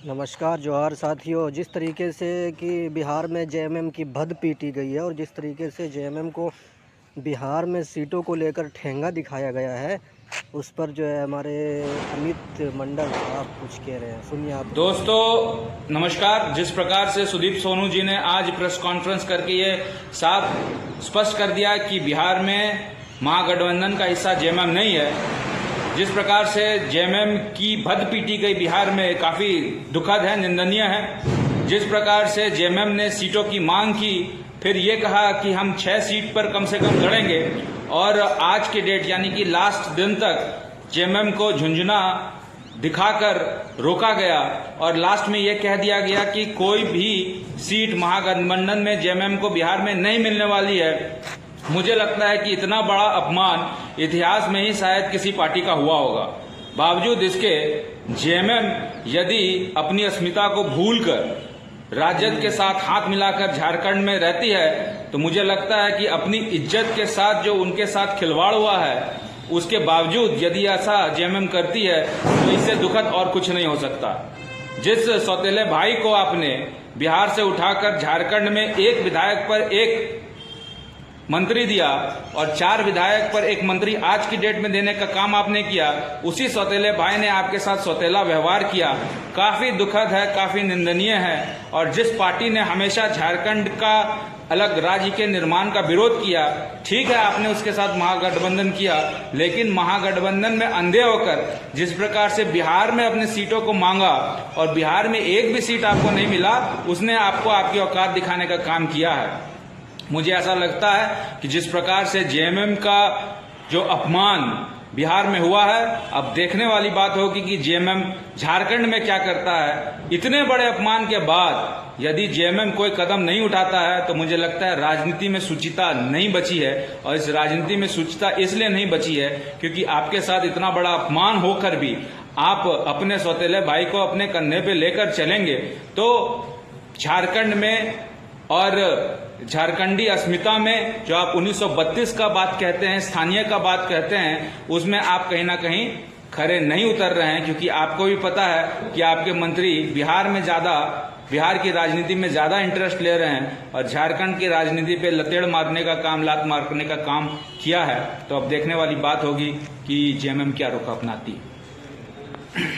नमस्कार जोहार साथियों। जिस तरीके से कि बिहार में जेएमएम की भद पीटी गई है और जिस तरीके से जेएमएम को बिहार में सीटों को लेकर ठेंगा दिखाया गया है, उस पर जो है हमारे अमित मंडल साहब कुछ कह रहे हैं। सुनिए आप। दोस्तों नमस्कार। जिस प्रकार से सुदीप सोनू जी ने आज प्रेस कॉन्फ्रेंस करके ये साफ स्पष्ट कर दिया कि बिहार में महागठबंधन का हिस्सा जेएमएम नहीं है, जिस प्रकार से जेएमएम की भद पीटी गई बिहार में काफी दुखद है, निंदनीय है। जिस प्रकार से जेएमएम ने सीटों की मांग की, फिर ये कहा कि हम 6 सीट पर कम से कम लड़ेंगे, और आज के डेट यानी कि लास्ट दिन तक जेएमएम को झुंझुना दिखाकर रोका गया और लास्ट में ये कह दिया गया कि कोई भी सीट महागठबंधन में जेएमएम को बिहार में नहीं मिलने वाली है। मुझे लगता है कि इतना बड़ा अपमान इतिहास में ही शायद किसी पार्टी का हुआ होगा। बावजूद इसके जेएमएम यदि अपनी अस्मिता को भूलकर राजद के साथ हाथ मिलाकर झारखंड में रहती है, तो मुझे लगता है कि अपनी इज्जत के साथ जो उनके साथ खिलवाड़ हुआ है, उसके बावजूद यदि ऐसा जेएमएम करती है तो इससे दुखद और कुछ नहीं हो सकता। जिस सौतेले भाई को आपने बिहार से उठाकर झारखंड में एक विधायक पर एक मंत्री दिया और 4 विधायक पर एक मंत्री आज की डेट में देने का काम आपने किया, उसी सौतेले भाई ने आपके साथ सौतेला व्यवहार किया। काफी दुखद है, काफी निंदनीय है। और जिस पार्टी ने हमेशा झारखंड का अलग राज्य के निर्माण का विरोध किया, ठीक है आपने उसके साथ महागठबंधन किया, लेकिन महागठबंधन में अंधे होकर जिस प्रकार से बिहार में अपने सीटों को मांगा और बिहार में एक भी सीट आपको नहीं मिला, उसने आपको आपकी औकात दिखाने का काम किया है। मुझे ऐसा लगता है कि जिस प्रकार से जेएमएम का जो अपमान बिहार में हुआ है, अब देखने वाली बात होगी कि जेएमएम झारखंड में क्या करता है। इतने बड़े अपमान के बाद यदि जेएमएम कोई कदम नहीं उठाता है, तो मुझे लगता है राजनीति में शुचिता नहीं बची है। और इस राजनीति में शुचिता इसलिए नहीं बची है क्योंकि आपके साथ इतना बड़ा अपमान होकर भी आप अपने सौतेले भाई को अपने कंधे पे लेकर चलेंगे, तो झारखंड में और झारखंडी अस्मिता में जो आप 1932 का बात कहते हैं, स्थानीय का बात कहते हैं, उसमें आप कहीं ना कहीं खरे नहीं उतर रहे हैं। क्योंकि आपको भी पता है कि आपके मंत्री बिहार की राजनीति में ज्यादा इंटरेस्ट ले रहे हैं और झारखंड की राजनीति पे लतेड़ मारने का काम, लात मारने का काम किया है। तो अब देखने वाली बात होगी कि जेएमएम क्या रुख अपनाती है।